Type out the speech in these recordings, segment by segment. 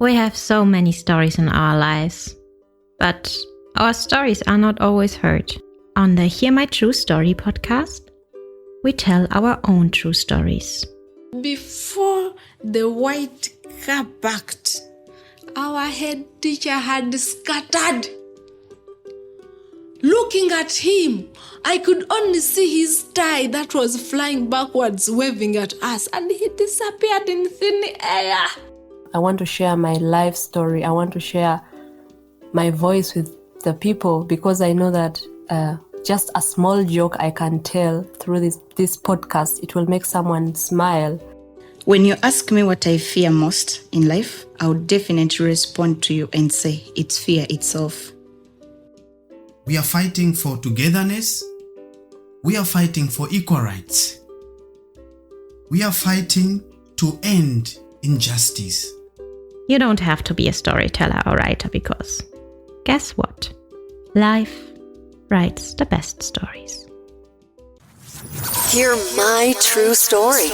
We have so many stories in our lives, but our stories are not always heard. On the Hear My True Story podcast, we tell our own true stories. Before the white car parked, our head teacher had scattered. Looking at him, I could only see his tie that was flying backwards, waving at us, and he disappeared in thin air. I want to share my life story. I want to share my voice with the people because I know that just a small joke I can tell through this podcast, it will make someone smile. When you ask me what I fear most in life, I would definitely respond to you and say it's fear itself. We are fighting for togetherness. We are fighting for equal rights. We are fighting to end injustice. You don't have to be a storyteller or writer because, guess what? Life writes the best stories. Hear my true story.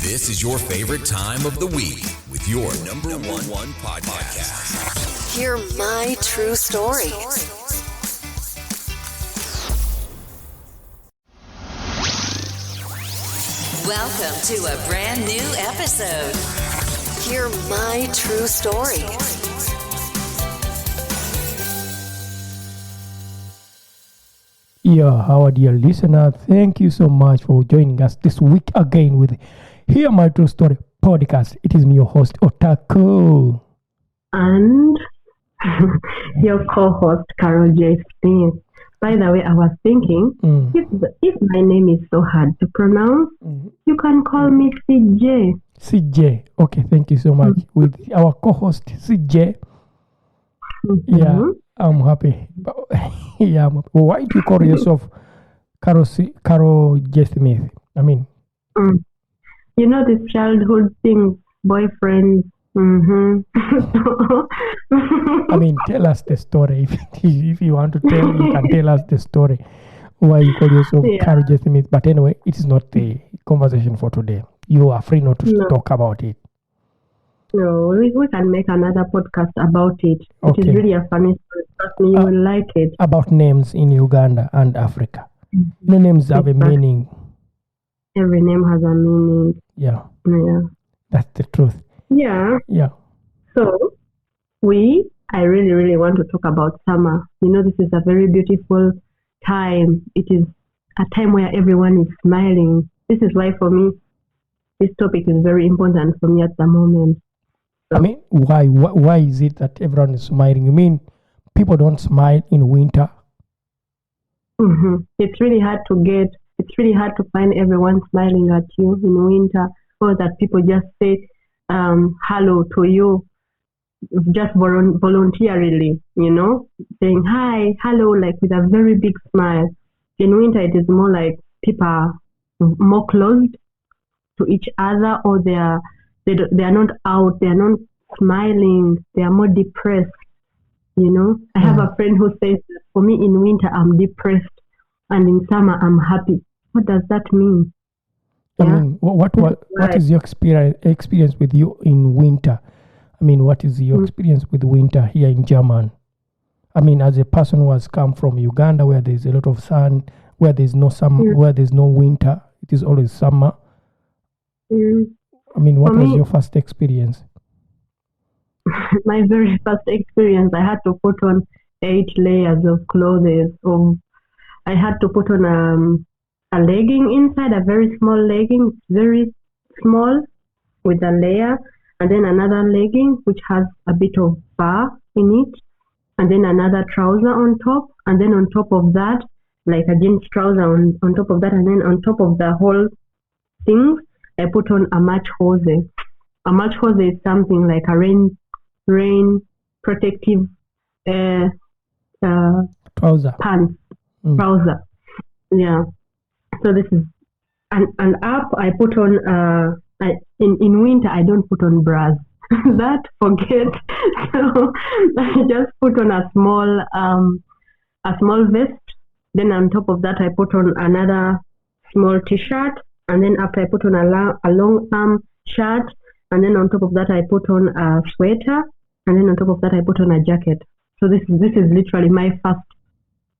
This is your favorite time of the week with your number one podcast. Hear my true story. Welcome to a brand new episode. Hear my true story. Yeah, our dear listener, thank you so much for joining us this week again with Hear My True Story podcast. It is me, your host, Otako. And your co-host, Carol J. Smith. By the way, I was thinking, if my name is so hard to pronounce, you can call me CJ. CJ. Okay, thank you so much. With our co-host, CJ. Yeah, I'm happy. Yeah, why do you call yourself Carol J. Smith? I mean... You know this childhood thing, boyfriend. I mean, tell us the story. If you want to tell, you can tell us the story. Why you call yourself Carol J. Smith. But anyway, it is not the conversation for today. You are free not to talk about it. No, we can make another podcast about it. Okay. It is really a funny story. Trust me, you will like it. About names in Uganda and Africa. No names have a meaning. Every name has a meaning. Yeah. Yeah. That's the truth. Yeah. Yeah. So, I really, really want to talk about summer. You know, this is a very beautiful time. It is a time where everyone is smiling. This is why for me, this topic is very important for me at the moment. So, I mean, why is it that everyone is smiling? You mean people don't smile in winter? It's really hard to find everyone smiling at you in winter, or that people just say hello to you just voluntarily, you know, saying hi, hello, like with a very big smile. In winter, it is more like people are more closed to each other, or they are not out, they are not smiling, they are more depressed, you know. I have a friend who says that for me in winter, I'm depressed, and in summer, I'm happy. What does that mean? I mean, what is your experience with you in winter? I mean, what is your experience with winter here in Germany? I mean, as a person who has come from Uganda, where there's a lot of sun, where there's no summer, where there's no winter, it is always summer. I mean, what was your first experience? My very first experience, I had to put on 8 layers of clothes. I had to put on a legging inside, a very small legging, very small, with a layer, and then another legging which has a bit of fur in it, and then another trouser on top, and then on top of that, like a jeans trouser on top of that, and then on top of the whole thing, I put on a match hose. A match hose is something like a rain protective trouser. Pants. Trouser. Yeah. So this is, and up I put on, in winter I don't put on bras. That forget. So I just put on a small vest. Then on top of that I put on another small t-shirt, And then after I put on a long arm shirt, and then on top of that I put on a sweater, and then on top of that I put on a jacket. So this is literally my first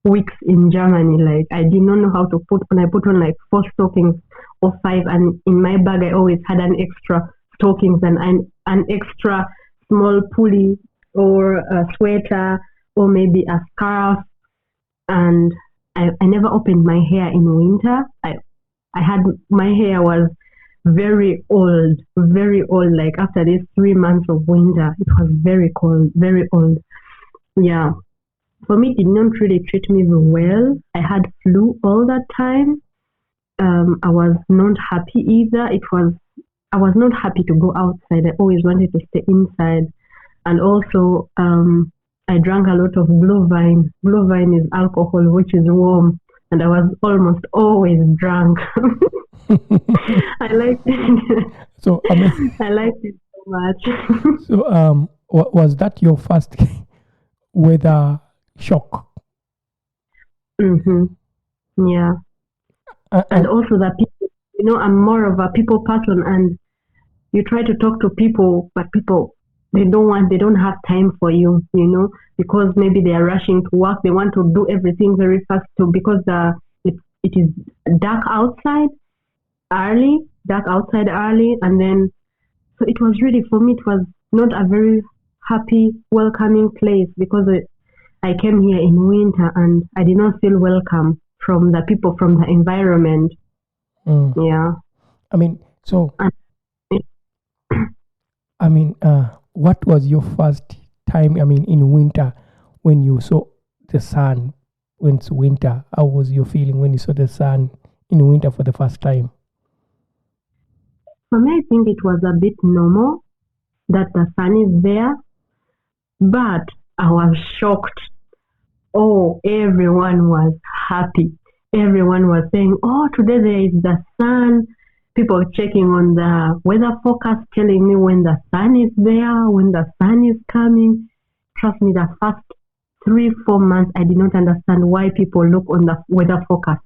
weeks in Germany. Like, I did not know how to put on. I put on like 4 stockings or 5, and in my bag I always had an extra stockings and an extra small pulley or a sweater or maybe a scarf. And I never opened my hair in winter. I had, my hair was very old. Like after these 3 months of winter, it was very cold, very old. Yeah. For me, it did not really treat me well. I had flu all that time. I was not happy either. I was not happy to go outside. I always wanted to stay inside. And also, I drank a lot of blue vine. Blue vine is alcohol, which is warm. And I was almost always drunk. I liked it. So, I liked it so much. So, was that your first weather shock? Mm-hmm. Yeah. And also the people, I'm more of a people person, and you try to talk to people, but people, they don't have time for you, because maybe they are rushing to work. They want to do everything very fast because it is dark outside early, and then, so it was really, for me, it was not a very happy, welcoming place, because I came here in winter and I did not feel welcome from the people, from the environment. Yeah. I mean, so, what was your first time, in winter, when you saw the sun, when it's winter? How was your feeling when you saw the sun in winter for the first time? For me, I think it was a bit normal that the sun is there, but I was shocked. Oh, everyone was happy. Everyone was saying, oh, today there is the sun. People checking on the weather forecast, telling me when the sun is there, when the sun is coming. Trust me, the first 3-4 months, I did not understand why people look on the weather forecast.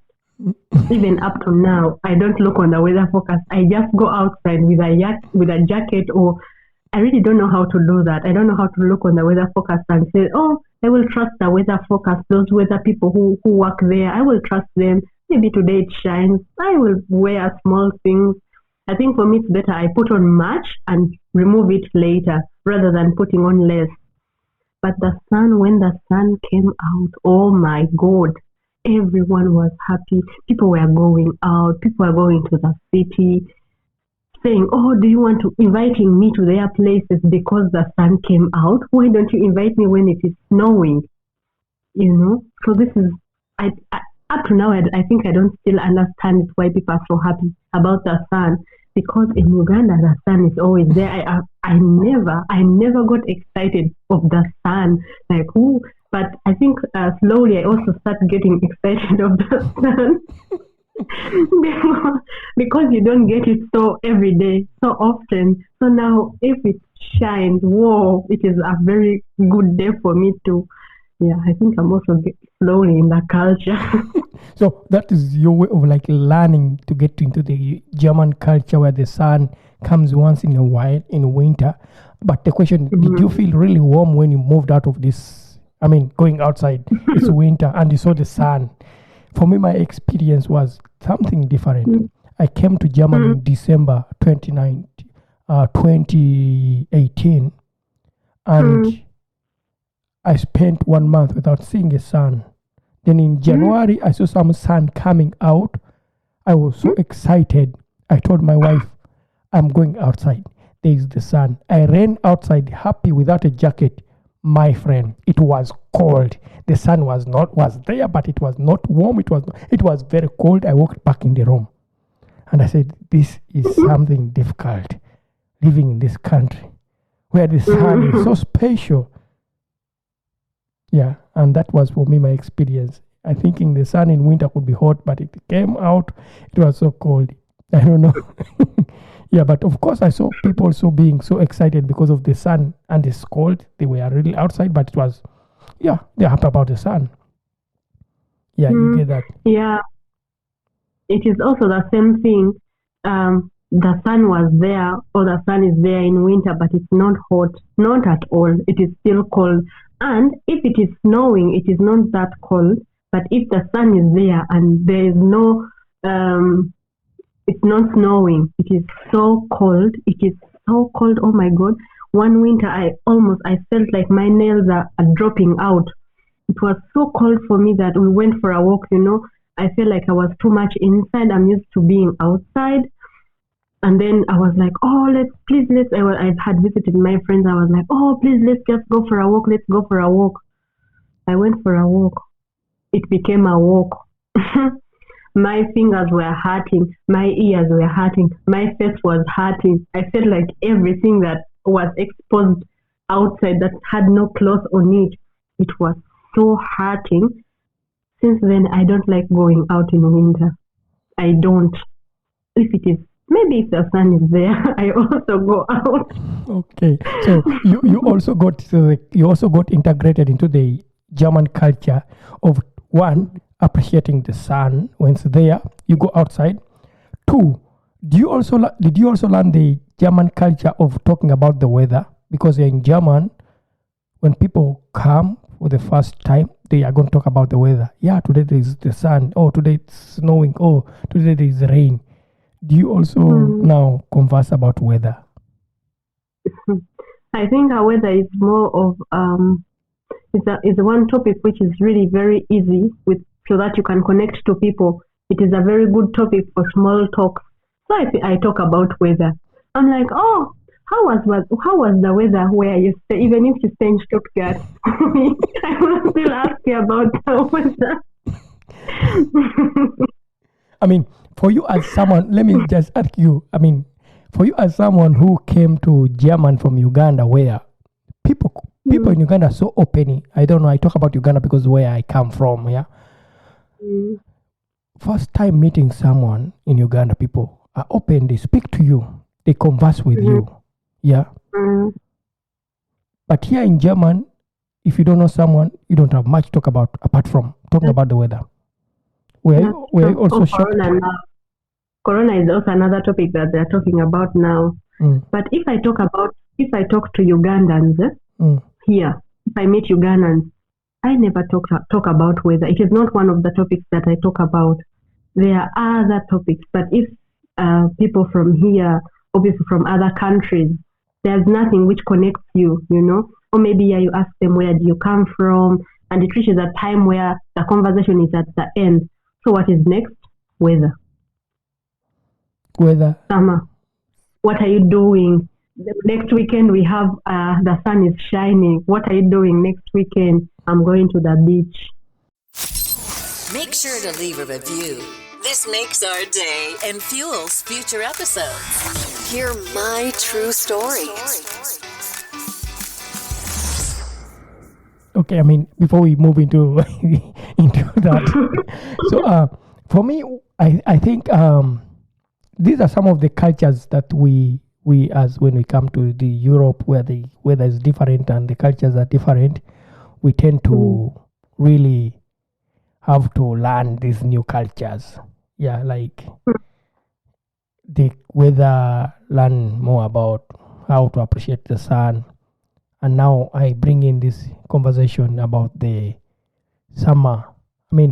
Even up to now, I don't look on the weather forecast. I just go outside with a jacket, or I really don't know how to do that. I don't know how to look on the weather forecast and say, oh, I will trust the weather forecast. Those weather people who work there, I will trust them. Maybe today it shines. I will wear small things. I think for me it's better I put on much and remove it later rather than putting on less. But when the sun came out, oh my God, everyone was happy. People were going out. People were going to the city, saying, oh, do you want to inviting me to their places because the sun came out? Why don't you invite me when it is snowing? So this is, up to now, I think I don't still understand why people are so happy about the sun, because in Uganda, the sun is always there. I never got excited of the sun, like, ooh, but I think slowly I also start getting excited of the sun. Because you don't get it so every day, so often. So now if it shines, whoa, it is a very good day for me too. Yeah, I think I'm also slowly in the culture. So that is your way of like learning to get into the German culture, where the sun comes once in a while in winter. But the question, did you feel really warm when you moved out of this? Going outside, it's winter and you saw the sun. For me, my experience was something different. I came to Germany in December 2018, and I spent 1 month without seeing a sun. Then in January, I saw some sun coming out. I was so excited. I told my wife, I'm going outside. There is the sun. I ran outside happy without a jacket. My friend, it was cold. The sun was there, but it was not warm. It was very cold. I walked back in the room and I said, this is something difficult, living in this country where the sun is so special. Yeah, and that was for me my experience. I thinking the sun in winter could be hot, but it came out, it was so cold. I don't know. Yeah, but of course I saw people being so excited because of the sun, and it's cold. They were really outside, but it was, they're happy about the sun. Yeah, you get that. Yeah. It is also the same thing the sun was there, or the sun is there in winter, but it's not hot, not at all. It is still cold. And if it is snowing, it is not that cold. But if the sun is there and there is no, it's not snowing, it is so cold. It is so cold. Oh my God. One winter, I felt like my nails are dropping out. It was so cold for me that we went for a walk, I felt like I was too much inside. I'm used to being outside. And then I was like, oh, I had visited my friends. I was like, oh, please, let's just go for a walk. Let's go for a walk. I went for a walk. It became a walk. My fingers were hurting. My ears were hurting. My face was hurting. I felt like everything that was exposed outside that had no cloth on it, it was so hurting. Since then, I don't like going out in winter. I don't. Maybe if the sun is there, I also go out. Okay, so you also got integrated into the German culture of, one, appreciating the sun when it's there. You go outside. Two, did you also learn the German culture of talking about the weather? Because in German, when people come for the first time, they are going to talk about the weather. Yeah, today there is the sun. Oh, today it's snowing. Oh, today there is rain. Do you also now converse about weather? I think our weather is more of is one topic which is really very easy so that you can connect to people. It is a very good topic for small talks. So I talk about weather. I'm like, oh, how was the weather where you stay? Even if you stay in Stuttgart, I will still ask you about the weather. I mean, for you as someone, let me just ask you, for you as someone who came to German from Uganda, where people in Uganda are so open. I don't know, I talk about Uganda because where I come from, yeah? First time meeting someone in Uganda, people are open, they speak to you, they converse with you, yeah? But here in German, if you don't know someone, you don't have much to talk about apart from talking about the weather. We're also shocked. Corona is also another topic that they're talking about now. But if I talk to Ugandans here, if I meet Ugandans, I never talk about weather. It is not one of the topics that I talk about. There are other topics, but if people from here, obviously from other countries, there's nothing which connects you, or maybe you ask them, where do you come from? And it reaches a time where the conversation is at the end. So what is next? Weather. Summer. What are you doing? Next weekend we have the sun is shining. What are you doing next weekend? I'm going to the beach. Make sure to leave a review. This makes our day and fuels future episodes. Hear my true story. Okay, before we move into that, so for me, I think these are some of the cultures that we as when we come to the Europe, where the weather is different and the cultures are different, we tend to really have to learn these new cultures. Yeah, like the weather, learn more about how to appreciate the sun. And now I bring in this conversation about the summer.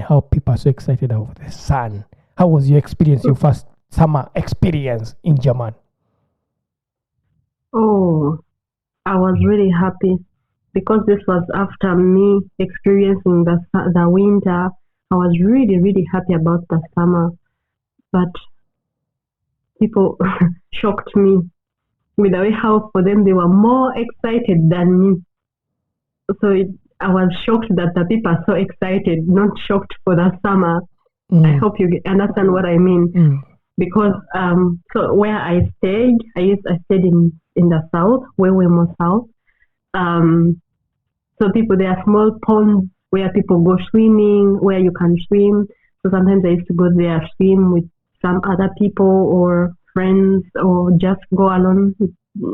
How people are so excited about the sun. How was your experience, your first summer experience in German? Oh, I was really happy because this was after me experiencing the winter. I was really, really happy about the summer. But people shocked me with the way how for them they were more excited than me. So I was shocked that the people are so excited, not shocked for the summer. I hope you understand what I mean. Because so where I stayed, I stayed in the south, where we're more south. So there are small ponds where people go swimming, where you can swim. So sometimes I used to go there, swim with some other people or friends, or just go alone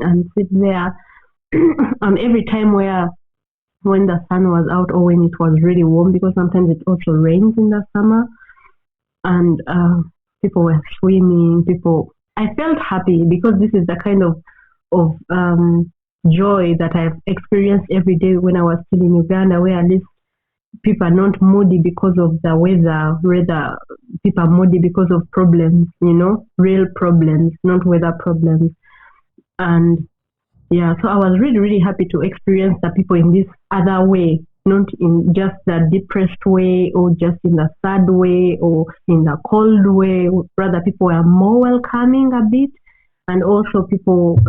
and sit there. Every time when the sun was out or when it was really warm, because sometimes it also rains in the summer, and people were swimming, people I felt happy because this is the kind of joy that I've experienced every day when I was still in Uganda, where at least people are not moody because of the weather, rather people are moody because of problems, real problems, not weather problems. And yeah, so I was really, really happy to experience the people in this other way, not in just the depressed way or just in the sad way or in the cold way. Rather, people were more welcoming a bit, and also people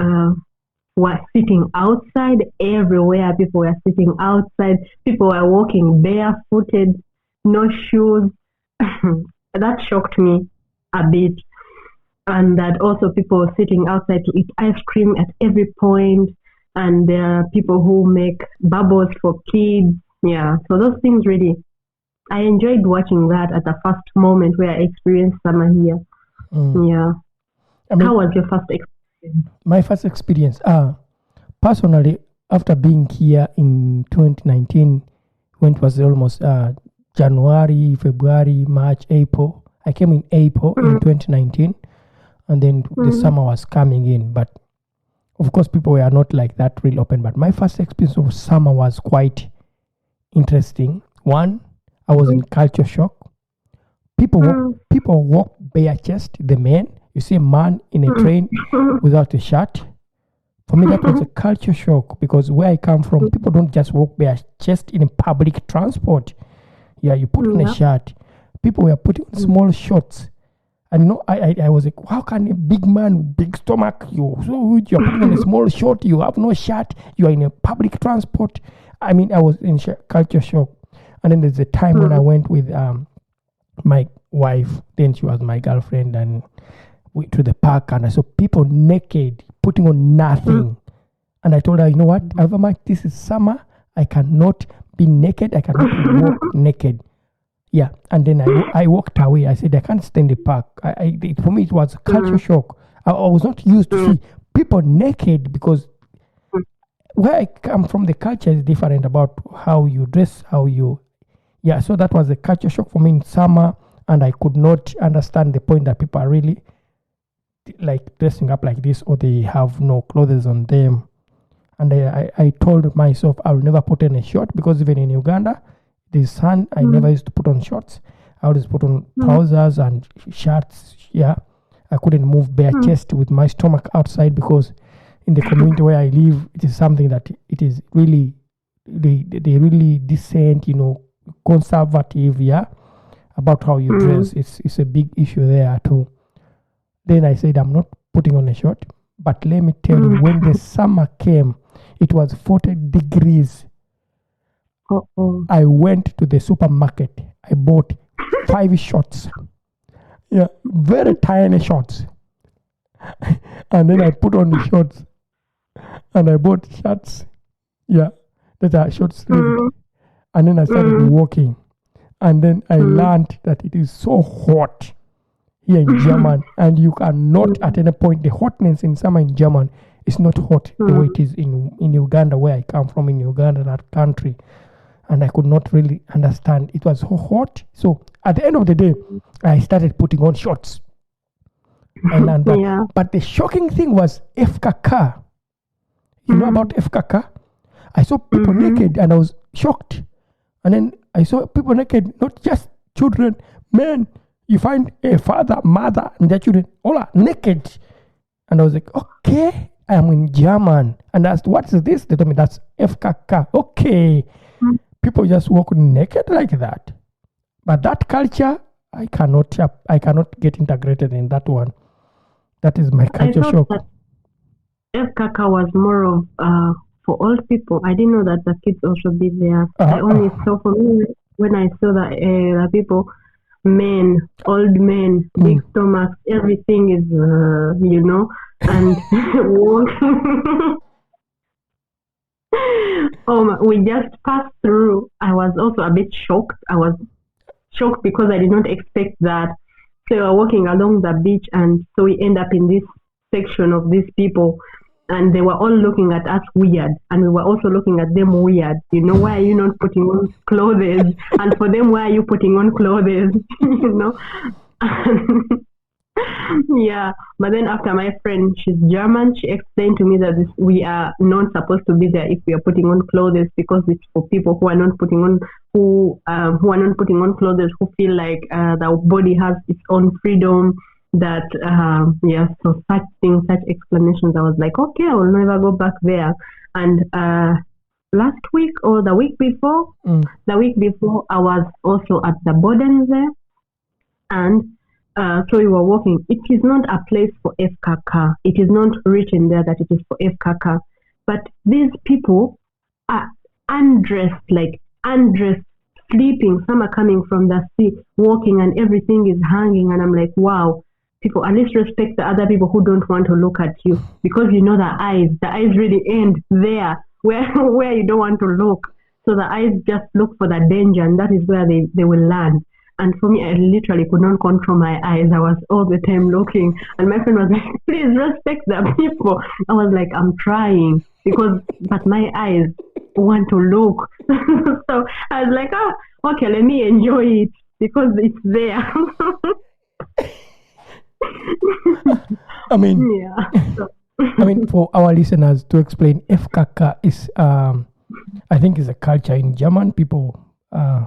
were sitting outside everywhere. People were sitting outside. People were walking barefooted, no shoes. That shocked me a bit. And that also people were sitting outside to eat ice cream at every point. And there are people who make bubbles for kids. Yeah, so those things really, I enjoyed watching that at the first moment where I experienced summer here. Yeah. How was your first experience? My first experience, personally, after being here in 2019, when it was almost January, February, March, April, I came in April in 2019, and then the summer was coming in. But of course, people were not like that real open. But my first experience of summer was quite interesting. One, I was in culture shock. People walk bare chest. The men, you see a man in a train without a shirt. For me, that was a culture shock because where I come from, people don't just walk bare chest in public transport. Yeah, you put on a shirt. People were putting on small shorts. And I was like, how can a big man, big stomach, you're putting on a small short, you have no shirt, you are in a public transport. I mean, I was in culture shock. And then there's a time when I went with my wife, then she was my girlfriend, and we to the park, and I saw people naked, putting on nothing. And I told her, you know what, this is summer, I cannot be naked, I cannot walk naked. Yeah, and then I walked away. I said, I can't stay in the park. For me, it was a culture shock. I was not used to see people naked because where I come from, the culture is different about how you dress, yeah, so that was a culture shock for me in summer, and I could not understand the point that people are really like dressing up like this or they have no clothes on them. And I told myself I'll never put on a short because even in Uganda, the sun, I never used to put on shorts. I always put on trousers and shirts. Yeah, I couldn't move bare chest with my stomach outside because in the community where I live, it is something that it is really, they really decent, conservative, yeah, about how you dress. It's a big issue there too. Then I said, I'm not putting on a short. But let me tell you, when the summer came, it was 40 degrees. I went to the supermarket. I bought 5 shorts. Yeah, very tiny shorts. And then I put on the shorts. And I bought shirts. Yeah, that are short sleeve. And then I started walking. And then I learned that it is so hot here in Germany. And you cannot at any point, the hotness in summer in Germany is not hot the way it is in Uganda, where I come from, in Uganda, that country. And I could not really understand. It was so hot. So at the end of the day, I started putting on shorts. And that. But the shocking thing was FKK. You know about FKK? I saw people naked and I was shocked. And then I saw people naked, not just children, men. You find a father, mother, and their children all are naked. And I was like, okay, I'm in German. And I asked, what's this? They told me that's FKK. Okay. People just walk naked like that. But that culture, I cannot get integrated in that one. That is my culture shock. FKK was more of for old people. I didn't know that the kids also be there. I only saw, for me, when I saw the people, men, old men, big stomachs, everything is, and we just passed through. I was also a bit shocked. I was shocked because I did not expect that. So we were walking along the beach, and so we end up in this section of these people, and they were all looking at us weird, and we were also looking at them weird. Why are you not putting on clothes? And for them, why are you putting on clothes? Yeah, but then after my friend, she's German, she explained to me that we are not supposed to be there if we are putting on clothes because it's for people who are not putting on who are not putting on clothes who feel like their body has its own freedom. That so such things, such explanations. I was like, okay, I will never go back there. And last week or the week before, I was also at the Bordens there, and so we were walking. It is not a place for FKK. It is not written there that it is for FKK. But these people are undressed, sleeping. Some are coming from the sea, walking, and everything is hanging. And I'm like, wow, people, at least respect the other people who don't want to look at you, because you know the eyes really end there where you don't want to look. So the eyes just look for the danger, and that is where they will land. And for me, I literally could not control my eyes. I was all the time looking. And my friend was like, please respect the people. I was like, I'm trying, but my eyes want to look. So I was like, okay, let me enjoy it because it's there. I mean, for our listeners to explain, FKK is, I think, is a culture in German. People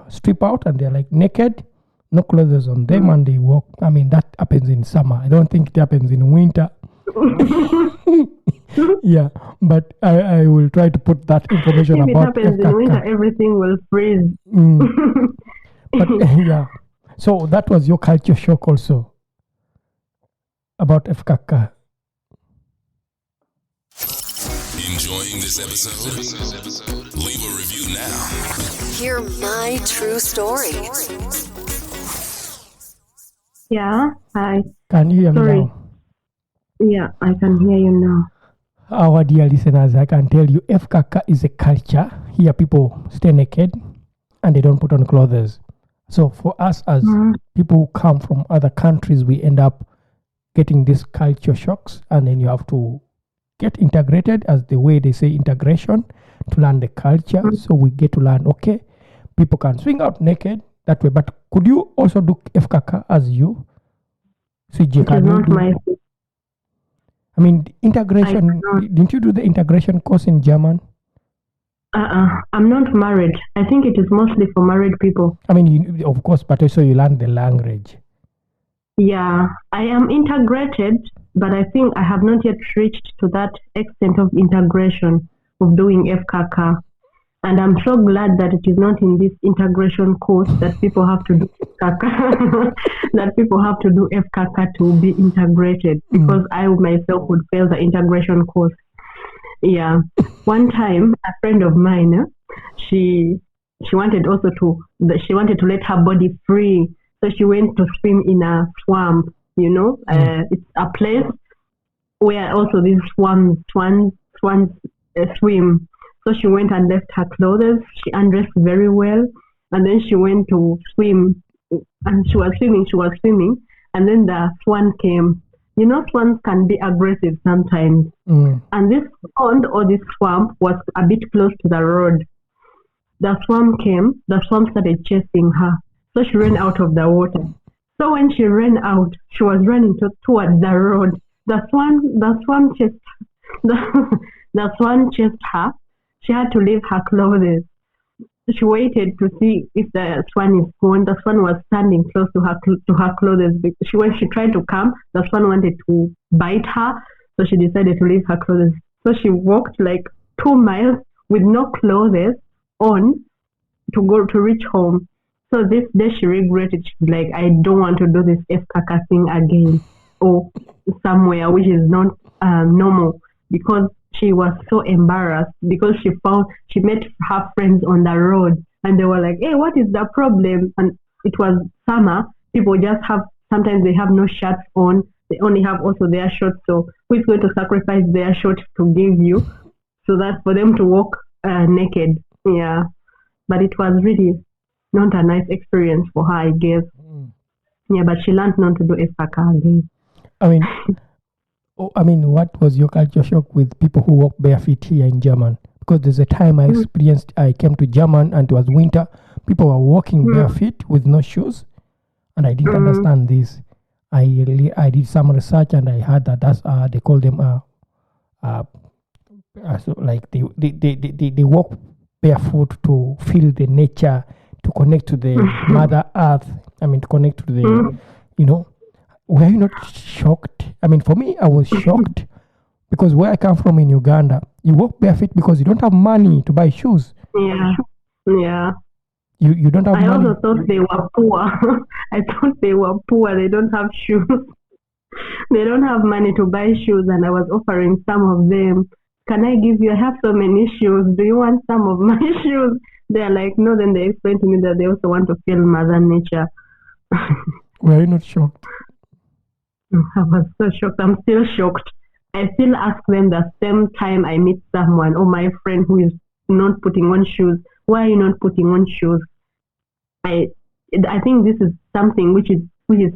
strip out and they're like naked, no clothes on them, and they walk. I mean, that happens in summer. I don't think it happens in winter. Yeah, but I will try to put that information if about it happens FKK. in winter, everything will freeze. But yeah, so that was your culture shock also about FKK. Enjoying this episode? Leave a review now. Hear my true story. Yeah, hi. Can you hear me Sorry. now? Yeah, I can hear you now. Our dear listeners, I can tell you FKK is a culture. Here people stay naked and they don't put on clothes. So for us as people who come from other countries, we end up getting these culture shocks, and then you have to get integrated, as the way they say integration, to learn the culture. So we get to learn, okay, people can swing out naked that way. But could you also do FKK as you? CJ, can you do? I mean, integration, didn't you do the integration course in German? I'm not married. I think it is mostly for married people. I mean, of course, but also you learn the language. Yeah, I am integrated, but I think I have not yet reached to that extent of integration of doing FKK. And I'm so glad that it is not in this integration course that people have to do FKK, that people have to do FKK to be integrated, because I myself would fail the integration course. Yeah. One time, a friend of mine, she wanted also she wanted to let her body free. So she went to swim in a swamp, it's a place where also these swans swim. So she went and left her clothes. She undressed very well. And then she went to swim. And she was swimming. And then the swan came. Swans can be aggressive sometimes. And this pond or this swamp was a bit close to the road. The swan came. The swan started chasing her. So she ran out of the water. So when she ran out, she was running towards the road. The swan chased her. She had to leave her clothes. She waited to see if the swan is gone. The swan was standing close to her clothes. When she tried to come, the swan wanted to bite her, so she decided to leave her clothes. So she walked like 2 miles with no clothes on to reach home. So this day she regretted. She's like, I don't want to do this FKK thing again, or somewhere which is not normal, because she was so embarrassed, because she met her friends on the road and they were like, hey, what is the problem? And it was summer. People sometimes they have no shirts on. They only have also their shorts. So who is going to sacrifice their shorts to give you, so that for them to walk naked? Yeah. But it was really not a nice experience for her, I guess. Yeah, but she learned not to do FKK again. I mean, what was your culture shock with people who walk barefoot here in Germany? Because there's a time I came to Germany and it was winter. People were walking barefoot with no shoes, and I didn't understand this. I did some research and I heard that that's they call them so like they walk barefoot to feel the nature, to connect to the Mother Earth. I mean, to connect to the, were you not shocked? I mean, for me, I was shocked because where I come from in Uganda, you walk barefoot because you don't have money to buy shoes. Yeah. You don't have I money. also thought they were poor. I thought they were poor. They don't have shoes. They don't have money to buy shoes, and I was offering some of them. Can I give you? I have so many shoes. Do you want some of my shoes? They're like, no. Then they explained to me that they also want to feel Mother Nature. Were you not shocked? I was so shocked. I'm still shocked. I still ask them the same time I meet someone or my friend who is not putting on shoes. Why are you not putting on shoes? I think this is something which is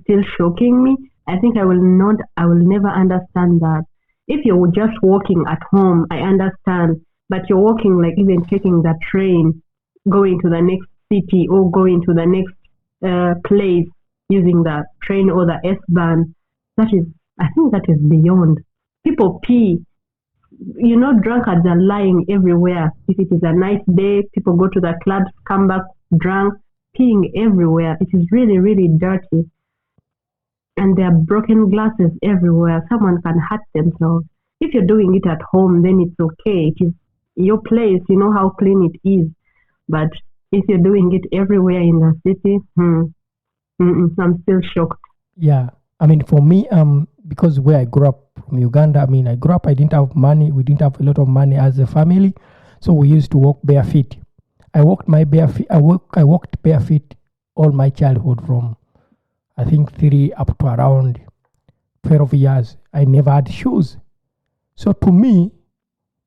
still shocking me. I think I will never understand that. If you're just walking at home, I understand. But you're walking, like even taking the train, going to the next city or going to the next place using the train or the S-Bahn. I think that is beyond. People pee. Drunkards are lying everywhere. If it is a nice day, people go to the clubs, come back drunk, peeing everywhere. It is really, really dirty. And there are broken glasses everywhere. Someone can hurt themselves. If you're doing it at home, then it's okay. It is your place. You know how clean it is. But if you're doing it everywhere in the city, I'm still shocked. Yeah. I mean, for me, because where I grew up from Uganda, I didn't have money. We didn't have a lot of money as a family. So we used to walk barefoot. I walked barefoot all my childhood from, I think, 3 up to around 12 years. I never had shoes. So to me,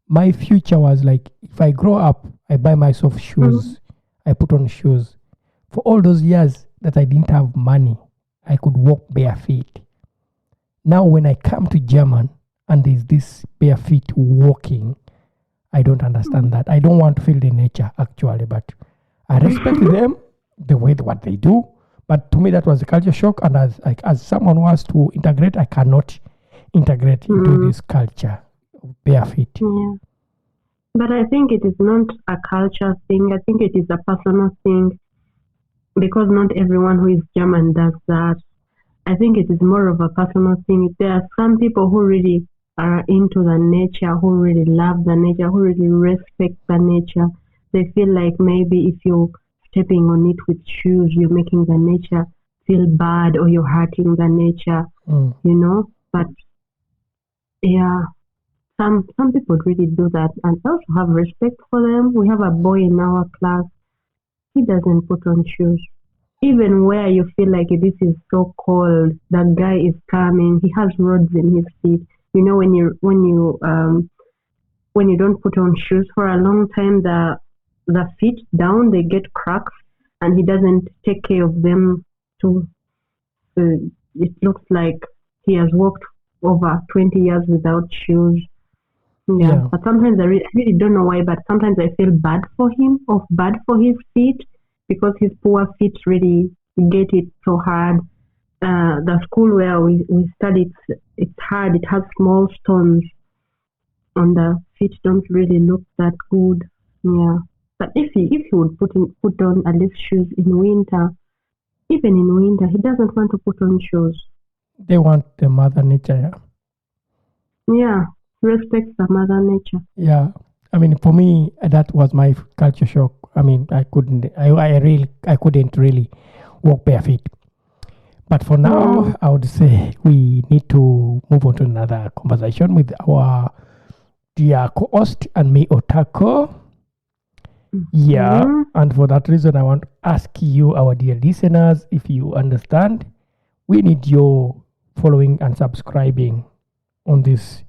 my future was like, if I grow up, I buy myself shoes. I put on shoes. For all those years that I didn't have money, I could walk barefoot. Now when I come to German and there's this barefoot walking, I don't understand that. I don't want to feel the nature actually, but I respect them, the way what they do. But to me, that was a culture shock. And as someone who has to integrate, I cannot integrate into this culture of barefoot. Yeah. But I think it is not a culture thing. I think it is a personal thing because not everyone who is German does that. I think it is more of a personal thing. There are some people who really are into the nature, who really love the nature, who really respect the nature. They feel like maybe if you're stepping on it with shoes, you're making the nature feel bad or you're hurting the nature, But yeah, some people really do that. And I also have respect for them. We have a boy in our class. He doesn't put on shoes. Even where you feel like this is so cold, that guy is coming. He has rods in his feet. When you don't put on shoes for a long time, the feet down they get cracks, and he doesn't take care of them. It looks like he has walked over 20 years without shoes. Yeah. But sometimes I really don't know why. But sometimes I feel bad for him, or bad for his feet. Because his poor feet really get it so hard. The school where we studied, it's hard. It has small stones, and the feet don't really look that good. Yeah, but if he would put on at least shoes in winter, even in winter, he doesn't want to put on shoes. They want the Mother Nature. Yeah, respect the Mother Nature. Yeah. I mean, for me, that was my culture shock. I mean, I couldn't really walk barefoot. But for now, I would say we need to move on to another conversation with our dear co-host and me, Otako. Yeah, and for that reason, I want to ask you, our dear listeners, if you understand, we need your following and subscribing on this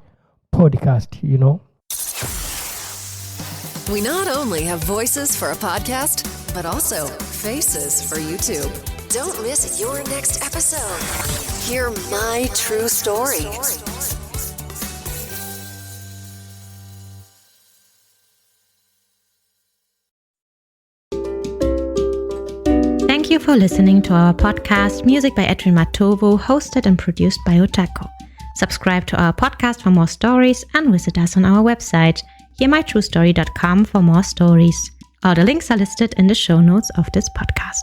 podcast, We not only have voices for a podcast, but also faces for YouTube. Don't miss your next episode. Hear my true story. Thank you for listening to our podcast, Music by Edwin Matovo, hosted and produced by Otako. Subscribe to our podcast for more stories and visit us on our website, hearmytruestory.com, for more stories. All the links are listed in the show notes of this podcast.